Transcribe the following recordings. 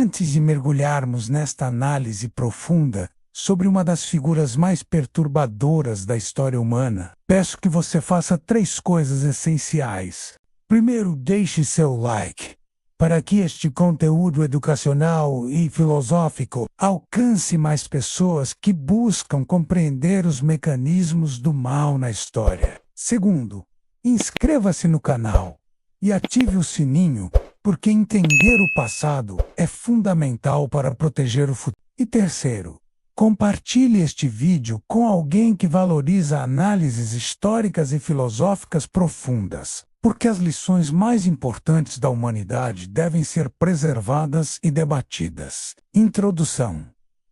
Antes de mergulharmos nesta análise profunda sobre uma das figuras mais perturbadoras da história humana, peço que você faça 3 coisas essenciais. Primeiro, deixe seu like, para que este conteúdo educacional e filosófico alcance mais pessoas que buscam compreender os mecanismos do mal na história. Segundo, inscreva-se no canal e ative o sininho, porque entender o passado é fundamental para proteger o futuro. E terceiro, compartilhe este vídeo com alguém que valoriza análises históricas e filosóficas profundas, porque as lições mais importantes da humanidade devem ser preservadas e debatidas. Introdução.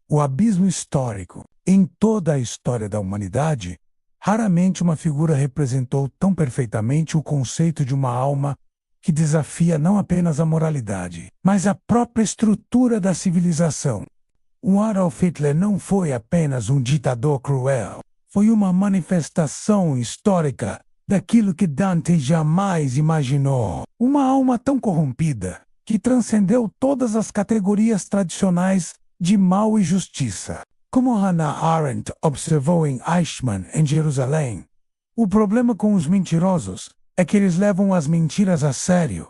O abismo histórico. Em toda a história da humanidade, raramente uma figura representou tão perfeitamente o conceito de uma alma que desafia não apenas a moralidade, mas a própria estrutura da civilização. O Adolf Hitler não foi apenas um ditador cruel, foi uma manifestação histórica daquilo que Dante jamais imaginou. Uma alma tão corrompida que transcendeu todas as categorias tradicionais de mal e justiça. Como Hannah Arendt observou em Eichmann, em Jerusalém, o problema com os mentirosos é que eles levam as mentiras a sério.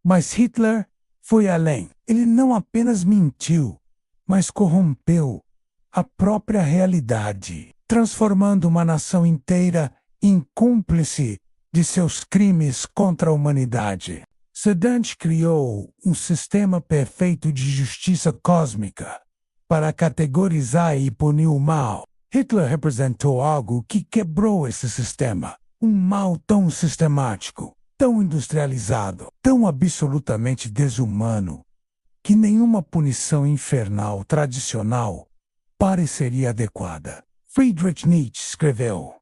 Mas Hitler foi além. Ele não apenas mentiu, mas corrompeu a própria realidade, transformando uma nação inteira em cúmplice de seus crimes contra a humanidade. Dante criou um sistema perfeito de justiça cósmica para categorizar e punir o mal. Hitler representou algo que quebrou esse sistema. Um mal tão sistemático, tão industrializado, tão absolutamente desumano, que nenhuma punição infernal tradicional pareceria adequada. Friedrich Nietzsche escreveu: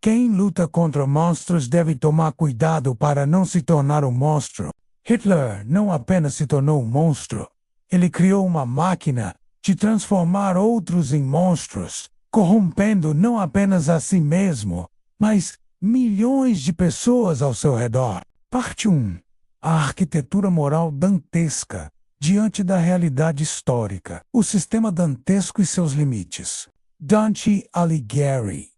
quem luta contra monstros deve tomar cuidado para não se tornar um monstro. Hitler não apenas se tornou um monstro, ele criou uma máquina de transformar outros em monstros, corrompendo não apenas a si mesmo, mas milhões de pessoas ao seu redor. Parte 1. A arquitetura moral dantesca diante da realidade histórica. O sistema dantesco e seus limites. Dante Alighieri,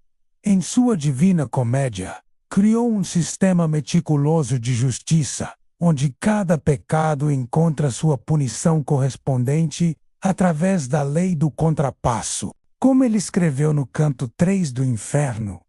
em sua Divina Comédia, criou um sistema meticuloso de justiça, onde cada pecado encontra sua punição correspondente através da lei do contrapasso. Como ele escreveu no canto 3 do Inferno: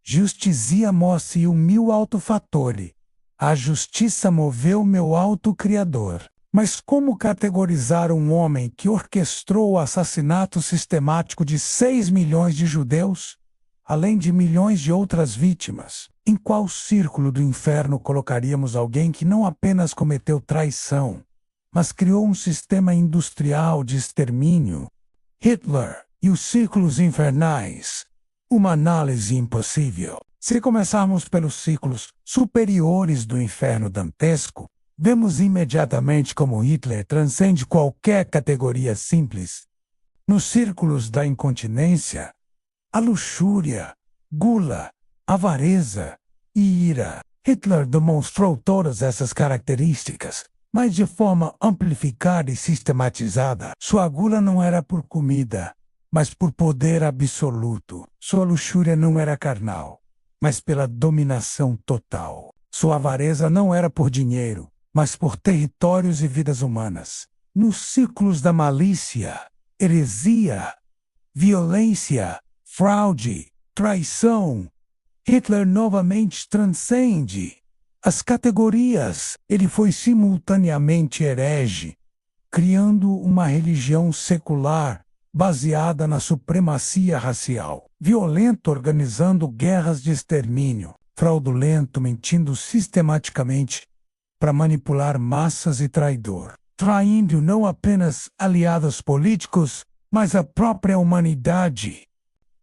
Justitia mosse o mio alto fattore. A justiça moveu meu alto Criador. Mas como categorizar um homem que orquestrou o assassinato sistemático de 6 milhões de judeus, além de milhões de outras vítimas? Em qual círculo do inferno colocaríamos alguém que não apenas cometeu traição, mas criou um sistema industrial de extermínio? Hitler e os círculos infernais. Uma análise impossível. Se começarmos pelos ciclos superiores do inferno dantesco, vemos imediatamente como Hitler transcende qualquer categoria simples. Nos círculos da incontinência, a luxúria, gula, avareza e ira. Hitler demonstrou todas essas características, mas de forma amplificada e sistematizada. Sua gula não era por comida, mas por poder absoluto. Sua luxúria não era carnal, mas pela dominação total. Sua avareza não era por dinheiro, mas por territórios e vidas humanas. Nos círculos da malícia, heresia, violência, fraude, traição, Hitler novamente transcende as categorias. Ele foi simultaneamente herege, criando uma religião secular baseada na supremacia racial, violento organizando guerras de extermínio, fraudulento mentindo sistematicamente para manipular massas e traidor, traindo não apenas aliados políticos, mas a própria humanidade.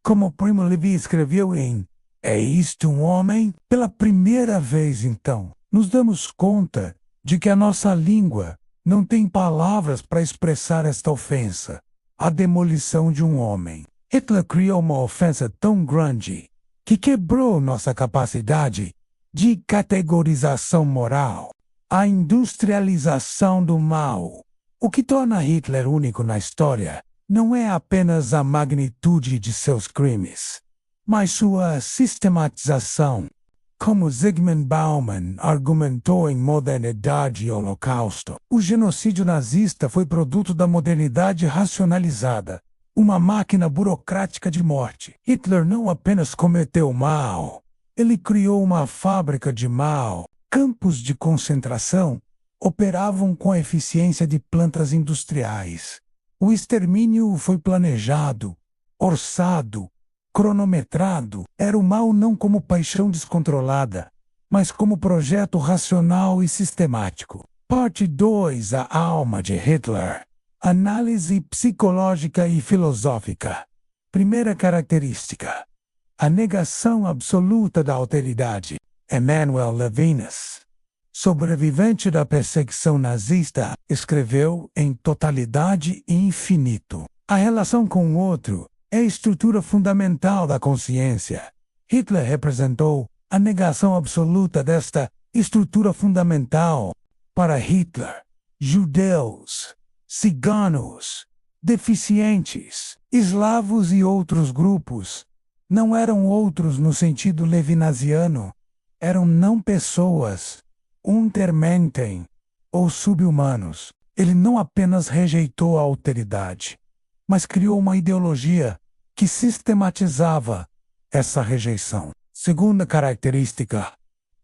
Como Primo Levi escreveu em É Isto um Homem? Pela primeira vez, então, nos damos conta de que a nossa língua não tem palavras para expressar esta ofensa, a demolição de um homem. Hitler criou uma ofensa tão grande que quebrou nossa capacidade de categorização moral. A industrialização do mal O que torna Hitler único na história não é apenas a magnitude de seus crimes, mas sua sistematização. Como Zygmunt Bauman argumentou em Modernidade e Holocausto, o genocídio nazista foi produto da modernidade racionalizada, uma máquina burocrática de morte. Hitler não apenas cometeu mal, ele criou uma fábrica de mal. Campos de concentração operavam com a eficiência de plantas industriais. O extermínio foi planejado, orçado, cronometrado. Era o mal não como paixão descontrolada, mas como projeto racional e sistemático. Parte 2. A alma de Hitler. Análise psicológica e filosófica. Primeira característica: a negação absoluta da alteridade. Emmanuel Levinas, sobrevivente da perseguição nazista, escreveu em Totalidade e Infinito: a relação com o outro é a estrutura fundamental da consciência. Hitler representou a negação absoluta desta estrutura fundamental. Para Hitler, judeus, ciganos, deficientes, eslavos e outros grupos não eram outros no sentido levinasiano, eram não pessoas, untermenten, ou sub-humanos. Ele não apenas rejeitou a alteridade, mas criou uma ideologia que sistematizava essa rejeição. Segunda característica: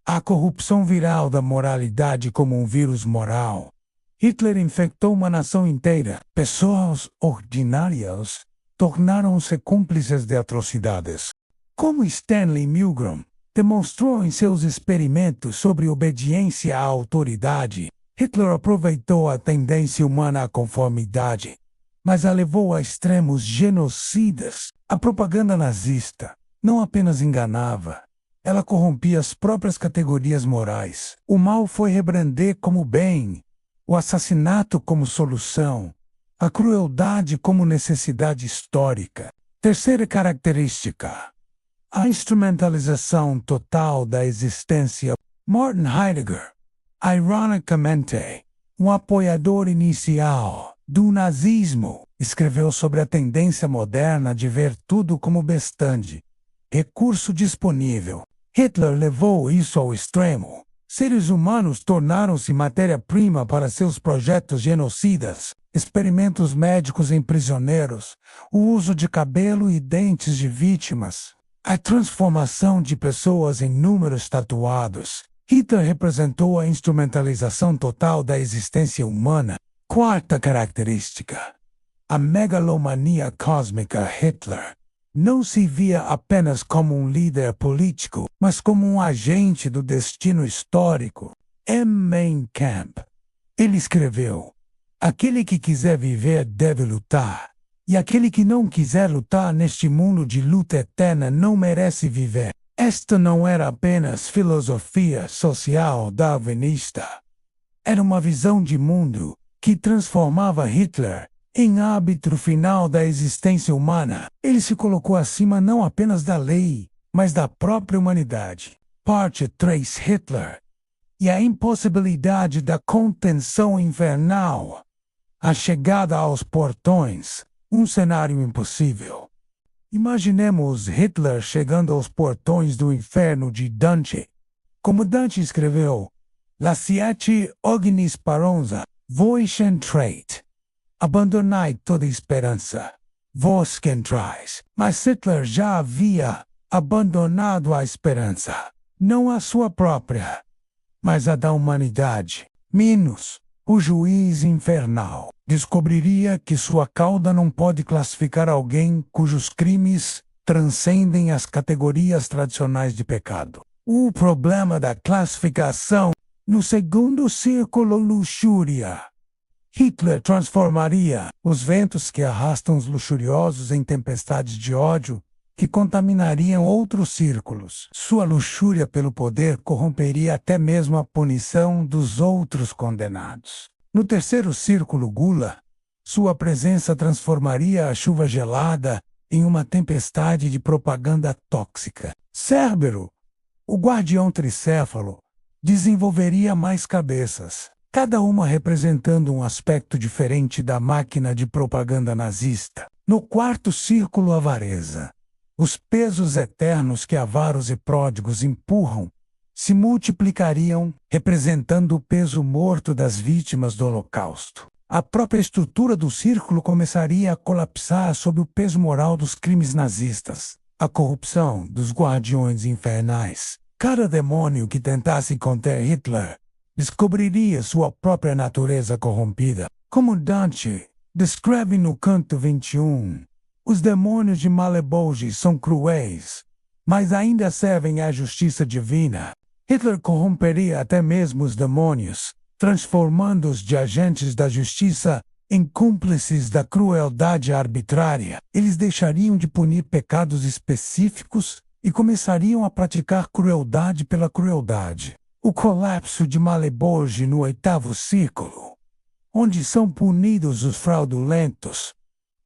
a corrupção viral da moralidade como um vírus moral. Hitler infectou uma nação inteira. Pessoas ordinárias tornaram-se cúmplices de atrocidades. Como Stanley Milgram demonstrou em seus experimentos sobre obediência à autoridade, Hitler aproveitou a tendência humana à conformidade, mas a levou a extremos genocidas. A propaganda nazista não apenas enganava, ela corrompia as próprias categorias morais. O mal foi rebrandar como bem, o assassinato como solução, a crueldade como necessidade histórica. Terceira característica: a instrumentalização total da existência. Martin Heidegger, ironicamente, um apoiador inicial do nazismo, escreveu sobre a tendência moderna de ver tudo como bestande, recurso disponível. Hitler levou isso ao extremo. Seres humanos tornaram-se matéria-prima para seus projetos genocidas, experimentos médicos em prisioneiros, o uso de cabelo e dentes de vítimas, a transformação de pessoas em números tatuados. Hitler representou a instrumentalização total da existência humana. Quarta característica: a megalomania cósmica. Hitler não se via apenas como um líder político, mas como um agente do destino histórico. Mein Kampf. Ele escreveu: aquele que quiser viver deve lutar, e aquele que não quiser lutar neste mundo de luta eterna não merece viver. Esta não era apenas filosofia social darwinista. Era uma visão de mundo que transformava Hitler em árbitro final da existência humana. Ele se colocou acima não apenas da lei, mas da própria humanidade. Parte 3. Hitler e a impossibilidade da contenção infernal. A chegada aos portões, um cenário impossível. Imaginemos Hitler chegando aos portões do inferno de Dante. Como Dante escreveu: Lasciate ogni speranza, vos entrait. Abandonai toda esperança, vós que entrais. Mas Hitler já havia abandonado a esperança, não a sua própria, mas a da humanidade. Minos, o juiz infernal, descobriria que sua cauda não pode classificar alguém cujos crimes transcendem as categorias tradicionais de pecado. O problema da classificação. No segundo círculo, luxúria. Hitler transformaria os ventos que arrastam os luxuriosos em tempestades de ódio que contaminariam outros círculos. Sua luxúria pelo poder corromperia até mesmo a punição dos outros condenados. No terceiro círculo, gula, sua presença transformaria a chuva gelada em uma tempestade de propaganda tóxica. Cérbero, o guardião tricéfalo, desenvolveria mais cabeças. cada uma representando um aspecto diferente da máquina de propaganda nazista. No quarto círculo, a avareza. Os pesos eternos que avaros e pródigos empurram se multiplicariam, representando o peso morto das vítimas do Holocausto. A própria estrutura do círculo começaria a colapsar sob o peso moral dos crimes nazistas. A corrupção dos guardiões infernais. Cada demônio que tentasse conter Hitler descobriria sua própria natureza corrompida. Como Dante descreve no Canto 21, os demônios de Malebolge são cruéis, mas ainda servem à justiça divina. Hitler corromperia até mesmo os demônios, transformando-os de agentes da justiça em cúmplices da crueldade arbitrária. Eles deixariam de punir pecados específicos e começariam a praticar crueldade pela crueldade. O colapso de Malebolge no oitavo círculo, onde são punidos os fraudulentos.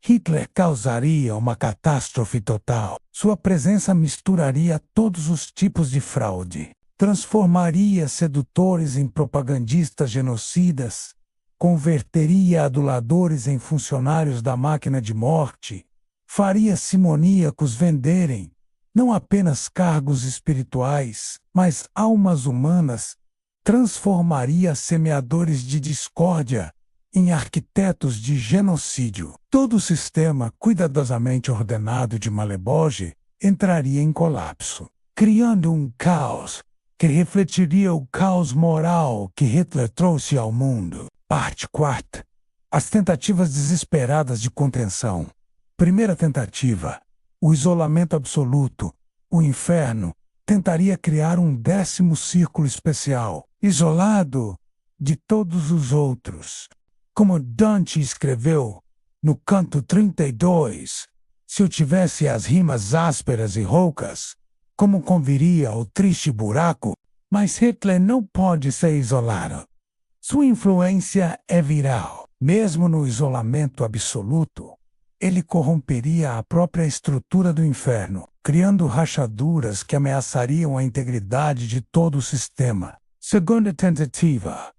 Hitler causaria uma catástrofe total. Sua presença misturaria todos os tipos de fraude. Transformaria sedutores em propagandistas genocidas. Converteria aduladores em funcionários da máquina de morte. Faria simoníacos venderem não apenas cargos espirituais, mas almas humanas. Transformaria semeadores de discórdia em arquitetos de genocídio. Todo o sistema cuidadosamente ordenado de Malebolge entraria em colapso, criando um caos que refletiria o caos moral que Hitler trouxe ao mundo. Parte 4. As tentativas desesperadas de contenção. Primeira tentativa. O isolamento absoluto. O inferno tentaria criar um 10º círculo especial, isolado de todos os outros. Como Dante escreveu no Canto 32, se eu tivesse as rimas ásperas e roucas, como conviria ao triste buraco, mas Hitler não pode ser isolado. Sua influência é viral. Mesmo no isolamento absoluto, ele corromperia a própria estrutura do inferno, criando rachaduras que ameaçariam a integridade de todo o sistema. Segunda tentativa.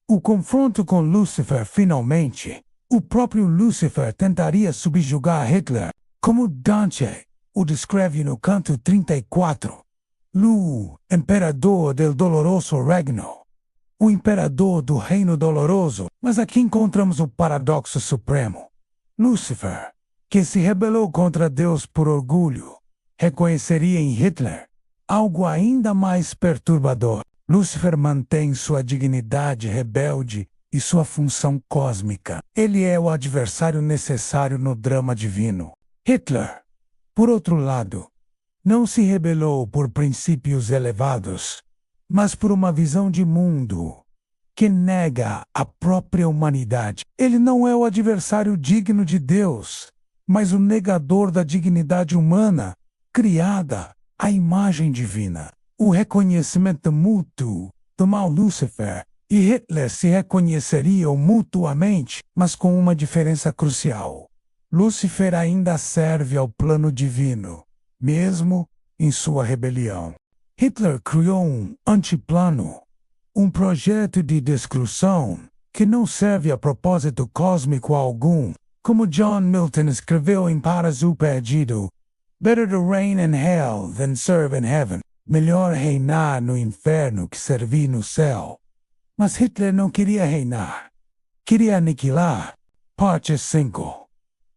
O confronto com Lúcifer. Finalmente, o próprio Lúcifer tentaria subjugar Hitler, como Dante o descreve no Canto 34. Lu, imperador del doloroso regno. O imperador do reino doloroso. Mas aqui encontramos o paradoxo supremo. Lúcifer, que se rebelou contra Deus por orgulho, reconheceria em Hitler algo ainda mais perturbador. Lúcifer mantém sua dignidade rebelde e sua função cósmica. Ele é o adversário necessário no drama divino. Hitler, por outro lado, não se rebelou por princípios elevados, mas por uma visão de mundo que nega a própria humanidade. Ele não é o adversário digno de Deus, mas o negador da dignidade humana, criada à imagem divina. O reconhecimento mútuo do mau Lúcifer e Hitler se reconheceriam mutuamente, mas com uma diferença crucial. Lúcifer ainda serve ao plano divino, mesmo em sua rebelião. Hitler criou um antiplano, um projeto de destruição que não serve a propósito cósmico algum, como John Milton escreveu em Paraíso Perdido. Better to reign in hell than serve in heaven. Melhor reinar no inferno que servir no céu. Mas Hitler não queria reinar. Queria aniquilar. Parte 5.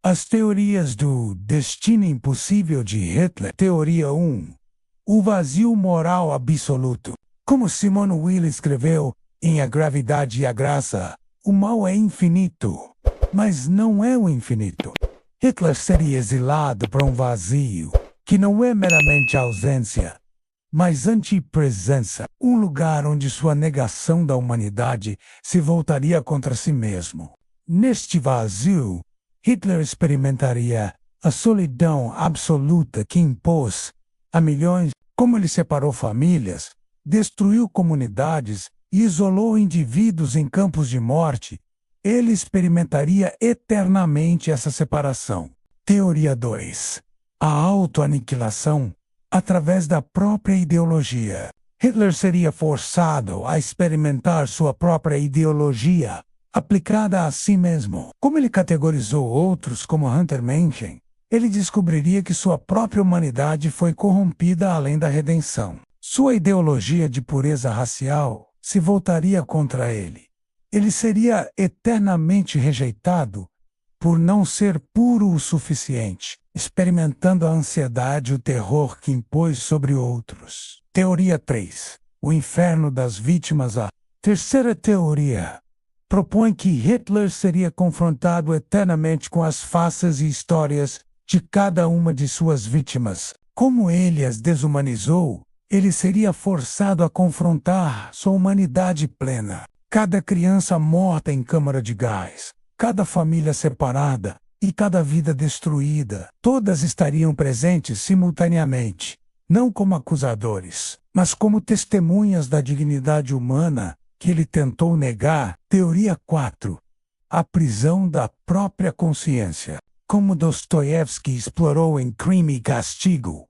As teorias do destino impossível de Hitler. Teoria 1. O vazio moral absoluto. Como Simone Weil escreveu em A Gravidade e a Graça, o mal é infinito, mas não é o infinito. Hitler seria exilado para um vazio, que não é meramente ausência, mas antipresença, um lugar onde sua negação da humanidade se voltaria contra si mesmo. Neste vazio, Hitler experimentaria a solidão absoluta que impôs a milhões, como ele separou famílias, destruiu comunidades e isolou indivíduos em campos de morte. Ele experimentaria eternamente essa separação. Teoria 2. A autoaniquilação através da própria ideologia. Hitler seria forçado a experimentar sua própria ideologia, aplicada a si mesmo. Como ele categorizou outros como Hunter Mencken, ele descobriria que sua própria humanidade foi corrompida além da redenção. Sua ideologia de pureza racial se voltaria contra ele. Ele seria eternamente rejeitado por não ser puro o suficiente, experimentando a ansiedade e o terror que impôs sobre outros. Teoria 3. O inferno das vítimas. A terceira teoria propõe que Hitler seria confrontado eternamente com as faces e histórias de cada uma de suas vítimas. Como ele as desumanizou, ele seria forçado a confrontar sua humanidade plena. Cada criança morta em câmara de gás, cada família separada e cada vida destruída, todas estariam presentes simultaneamente, não como acusadores, mas como testemunhas da dignidade humana que ele tentou negar. Teoria 4. A prisão da própria consciência. Como Dostoiévski explorou em Crime e Castigo,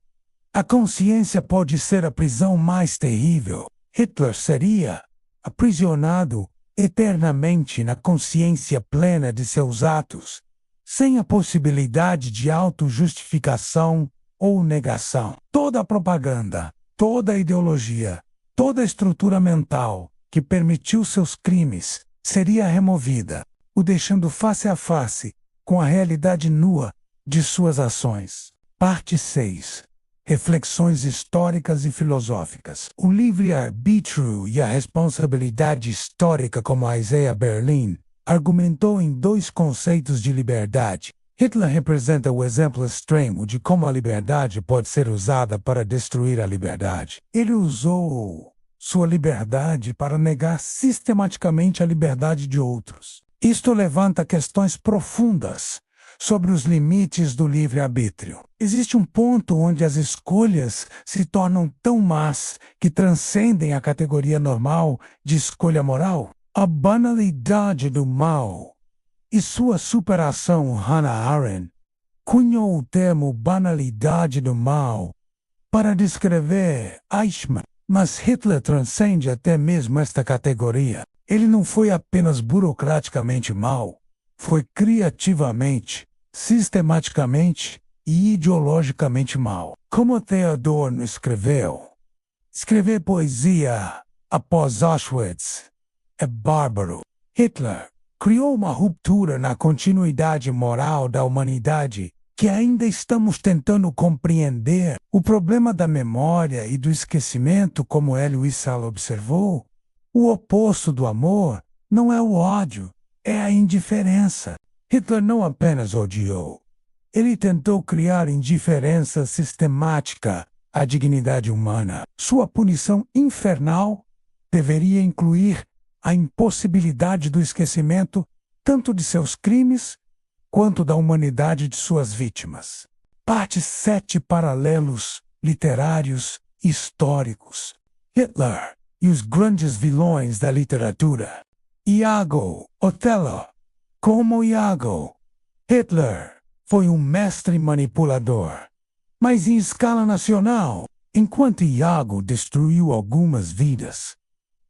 a consciência pode ser a prisão mais terrível. Hitler seria aprisionado eternamente na consciência plena de seus atos, sem a possibilidade de autojustificação ou negação. Toda a propaganda, toda a ideologia, toda a estrutura mental que permitiu seus crimes seria removida, o deixando face a face com a realidade nua de suas ações. Parte 6. Reflexões históricas e filosóficas. O livre-arbítrio e a responsabilidade histórica, como Isaiah Berlin argumentou em dois conceitos de liberdade. Hitler representa o exemplo extremo de como a liberdade pode ser usada para destruir a liberdade. Ele usou sua liberdade para negar sistematicamente a liberdade de outros. Isto levanta questões profundas sobre os limites do livre-arbítrio. Existe um ponto onde as escolhas se tornam tão más que transcendem a categoria normal de escolha moral. A banalidade do mal e sua superação. Hannah Arendt cunhou o termo banalidade do mal para descrever Eichmann, mas Hitler transcende até mesmo esta categoria. Ele não foi apenas burocraticamente mau, foi criativamente, sistematicamente e ideologicamente mau. Como Theodor escreveu, escrever poesia após Auschwitz é bárbaro. Hitler criou uma ruptura na continuidade moral da humanidade que ainda estamos tentando compreender. O problema da memória e do esquecimento, como Elie Wiesel observou, o oposto do amor não é o ódio, é a indiferença. Hitler não apenas odiou, ele tentou criar indiferença sistemática à dignidade humana. Sua punição infernal deveria incluir a impossibilidade do esquecimento tanto de seus crimes quanto da humanidade de suas vítimas. Parte 7. Paralelos literários e históricos. Hitler e os grandes vilões da literatura. Iago, Otelo. Como Iago, Hitler foi um mestre manipulador, mas em escala nacional. Enquanto Iago destruiu algumas vidas,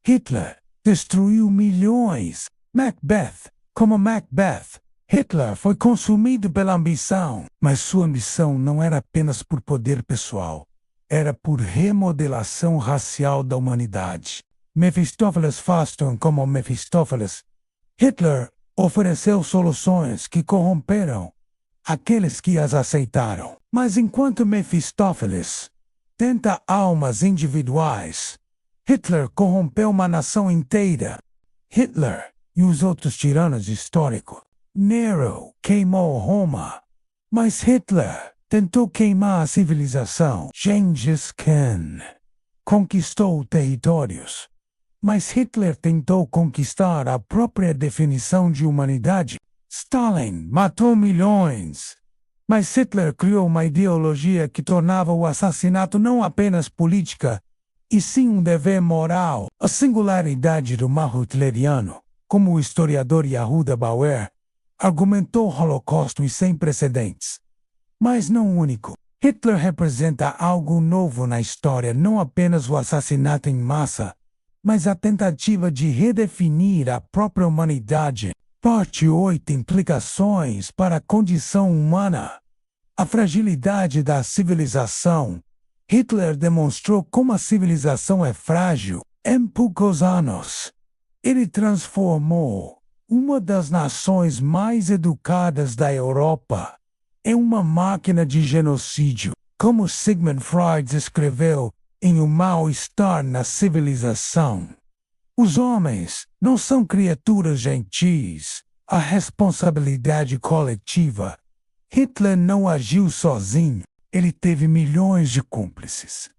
Hitler destruiu milhões. Macbeth. Como Macbeth, Hitler foi consumido pela ambição, mas sua ambição não era apenas por poder pessoal, era por remodelação racial da humanidade. Mefistófeles Faston. Como Mefistófeles, Hitler ofereceu soluções que corromperam aqueles que as aceitaram. Mas enquanto Mefistófeles tenta almas individuais, Hitler corrompeu uma nação inteira. Hitler e os outros tiranos históricos. Nero queimou Roma, mas Hitler tentou queimar a civilização. Gengis Khan conquistou territórios, mas Hitler tentou conquistar a própria definição de humanidade. Stalin matou milhões, mas Hitler criou uma ideologia que tornava o assassinato não apenas política, e sim um dever moral. A singularidade do mal hitleriano, como o historiador Yehuda Bauer argumentou, Holocausto e sem precedentes, mas não único. Hitler representa algo novo na história, não apenas o assassinato em massa, mas a tentativa de redefinir a própria humanidade. Parte 8. Implicações para a condição humana. A fragilidade da civilização. Hitler demonstrou como a civilização é frágil. Em poucos anos, ele transformou uma das nações mais educadas da Europa em uma máquina de genocídio, como Sigmund Freud escreveu em O Mal-Estar na Civilização. Os homens não são criaturas gentis. A responsabilidade coletiva. Hitler não agiu sozinho. Ele teve milhões de cúmplices,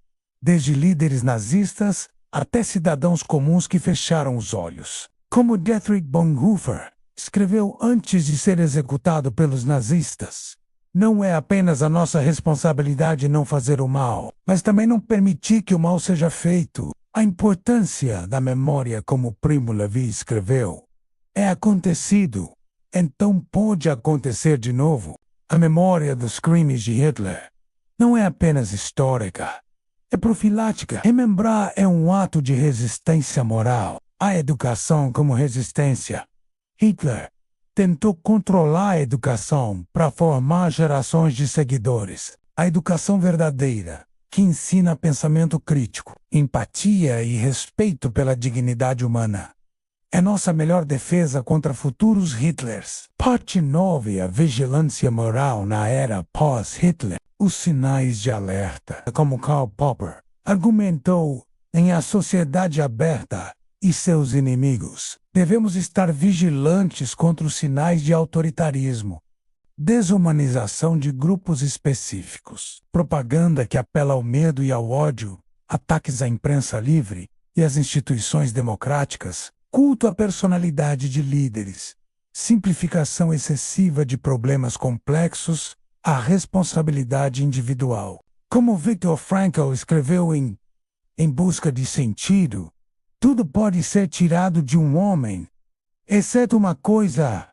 desde líderes nazistas até cidadãos comuns que fecharam os olhos. Como Dietrich Bonhoeffer escreveu antes de ser executado pelos nazistas: não é apenas a nossa responsabilidade não fazer o mal, mas também não permitir que o mal seja feito. A importância da memória, como Primo Levi escreveu, é acontecido, então pode acontecer de novo. A memória dos crimes de Hitler não é apenas histórica, é profilática. Remembrar é um ato de resistência moral. A educação como resistência. Hitler tentou controlar a educação para formar gerações de seguidores. A educação verdadeira, que ensina pensamento crítico, empatia e respeito pela dignidade humana, é nossa melhor defesa contra futuros Hitlers. Parte 9. A vigilância moral na era pós-Hitler. Os sinais de alerta. Como Karl Popper argumentou em A Sociedade Aberta e seus inimigos, devemos estar vigilantes contra os sinais de autoritarismo, desumanização de grupos específicos, propaganda que apela ao medo e ao ódio, ataques à imprensa livre e às instituições democráticas, culto à personalidade de líderes, simplificação excessiva de problemas complexos, a responsabilidade individual. Como Viktor Frankl escreveu em Busca de Sentido, tudo pode ser tirado de um homem, exceto uma coisa,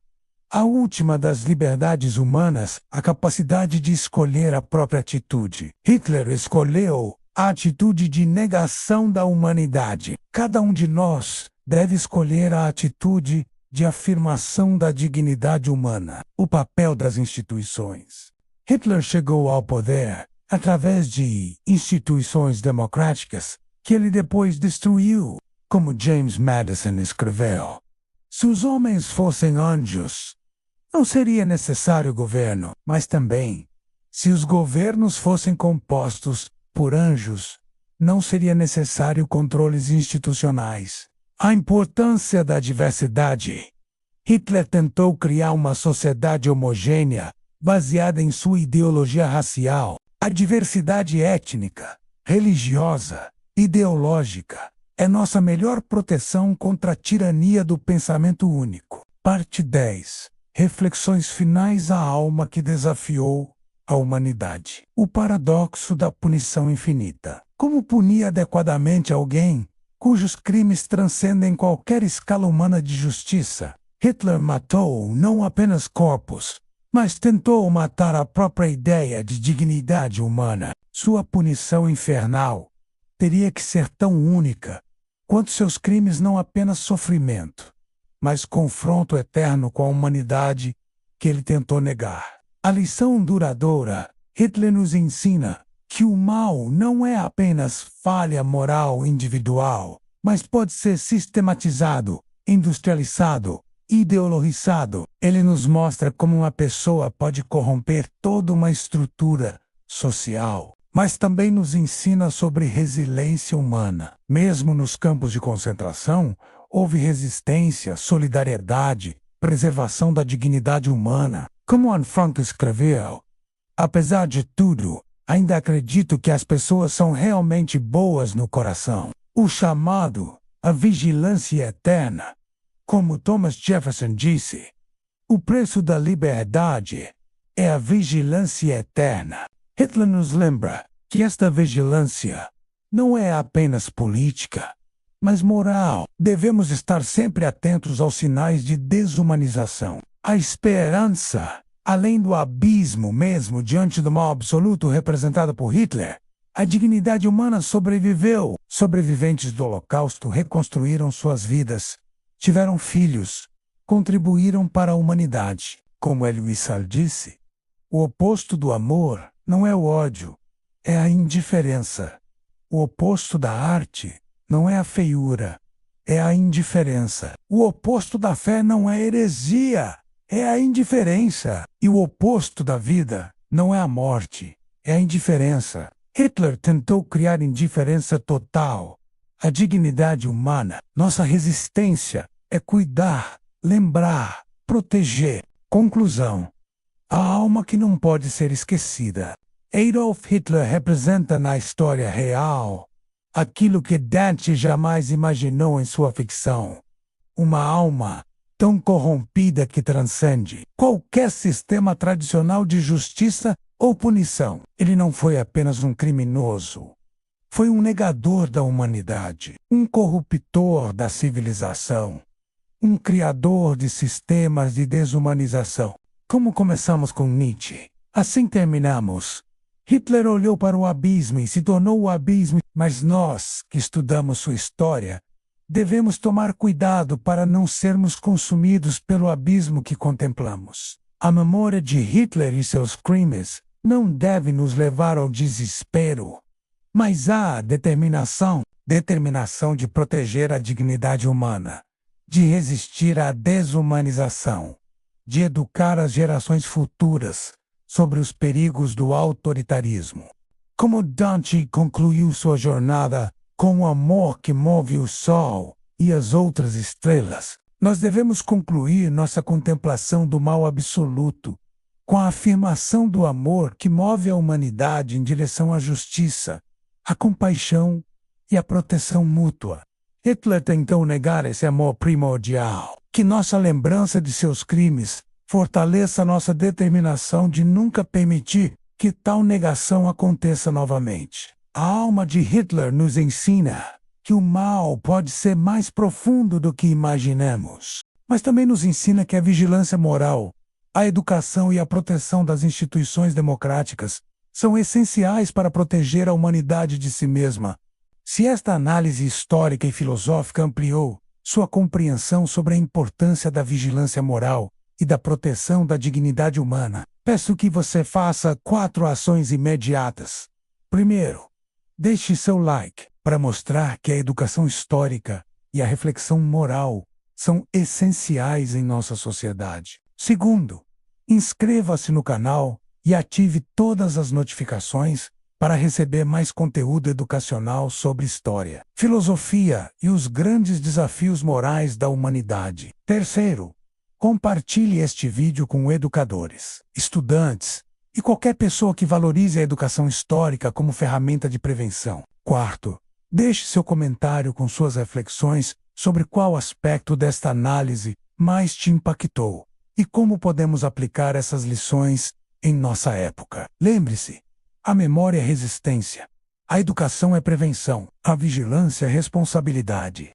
a última das liberdades humanas, a capacidade de escolher a própria atitude. Hitler escolheu a atitude de negação da humanidade. Cada um de nós deve escolher a atitude de afirmação da dignidade humana. O papel das instituições. Hitler chegou ao poder através de instituições democráticas que ele depois destruiu, como James Madison escreveu. Se os homens fossem anjos, não seria necessário governo, mas também, se os governos fossem compostos por anjos, não seria necessário controles institucionais. A importância da diversidade. Hitler tentou criar uma sociedade homogênea, baseada em sua ideologia racial. A diversidade étnica, religiosa, ideológica é nossa melhor proteção contra a tirania do pensamento único. Parte 10. Reflexões finais. A alma que desafiou a humanidade. O paradoxo da punição infinita. Como punir adequadamente alguém cujos crimes transcendem qualquer escala humana de justiça? Hitler matou não apenas corpos, mas tentou matar a própria ideia de dignidade humana. Sua punição infernal teria que ser tão única quanto seus crimes, não apenas sofrimento, mas confronto eterno com a humanidade que ele tentou negar. A lição duradoura. Hitler nos ensina que o mal não é apenas falha moral individual, mas pode ser sistematizado, industrializado, ideologizado. Ele nos mostra como uma pessoa pode corromper toda uma estrutura social, mas também nos ensina sobre resiliência humana. Mesmo nos campos de concentração, houve resistência, solidariedade, preservação da dignidade humana. Como Anne Frank escreveu: apesar de tudo, ainda acredito que as pessoas são realmente boas no coração. O chamado, a vigilância eterna. Como Thomas Jefferson disse, o preço da liberdade é a vigilância eterna. Hitler nos lembra que esta vigilância não é apenas política, mas moral. Devemos estar sempre atentos aos sinais de desumanização. A esperança. Além do abismo mesmo diante do mal absoluto representado por Hitler, a dignidade humana sobreviveu. Sobreviventes do Holocausto reconstruíram suas vidas, tiveram filhos, contribuíram para a humanidade. Como Elie Wiesel disse, o oposto do amor não é o ódio, é a indiferença. O oposto da arte não é a feiura, é a indiferença. O oposto da fé não é heresia, é a indiferença. E o oposto da vida não é a morte, é a indiferença. Hitler tentou criar indiferença total. A dignidade humana, nossa resistência, é cuidar, lembrar, proteger. Conclusão: a alma que não pode ser esquecida. Adolf Hitler representa na história real aquilo que Dante jamais imaginou em sua ficção. Uma alma tão corrompida que transcende qualquer sistema tradicional de justiça ou punição. Ele não foi apenas um criminoso. Foi um negador da humanidade, um corruptor da civilização, um criador de sistemas de desumanização. Como começamos com Nietzsche, assim terminamos. Hitler olhou para o abismo e se tornou o abismo, mas nós, que estudamos sua história, devemos tomar cuidado para não sermos consumidos pelo abismo que contemplamos. A memória de Hitler e seus crimes não deve nos levar ao desespero, mas à determinação de proteger a dignidade humana, de resistir à desumanização, de educar as gerações futuras sobre os perigos do autoritarismo. Como Dante concluiu sua jornada com o amor que move o sol e as outras estrelas, nós devemos concluir nossa contemplação do mal absoluto com a afirmação do amor que move a humanidade em direção à justiça, à compaixão e à proteção mútua. Hitler tentou negar esse amor primordial. Que nossa lembrança de seus crimes fortaleça nossa determinação de nunca permitir que tal negação aconteça novamente. A alma de Hitler nos ensina que o mal pode ser mais profundo do que imaginamos, mas também nos ensina que a vigilância moral, a educação e a proteção das instituições democráticas são essenciais para proteger a humanidade de si mesma. Se esta análise histórica e filosófica ampliou sua compreensão sobre a importância da vigilância moral e da proteção da dignidade humana, peço que você faça 4 ações imediatas. Primeiro, deixe seu like para mostrar que a educação histórica e a reflexão moral são essenciais em nossa sociedade. Segundo, inscreva-se no canal e ative todas as notificações para receber mais conteúdo educacional sobre história, filosofia e os grandes desafios morais da humanidade. Terceiro, compartilhe este vídeo com educadores, estudantes e qualquer pessoa que valorize a educação histórica como ferramenta de prevenção. Quarto, deixe seu comentário com suas reflexões sobre qual aspecto desta análise mais te impactou e como podemos aplicar essas lições em nossa época. Lembre-se, a memória é resistência, a educação é prevenção, a vigilância é responsabilidade.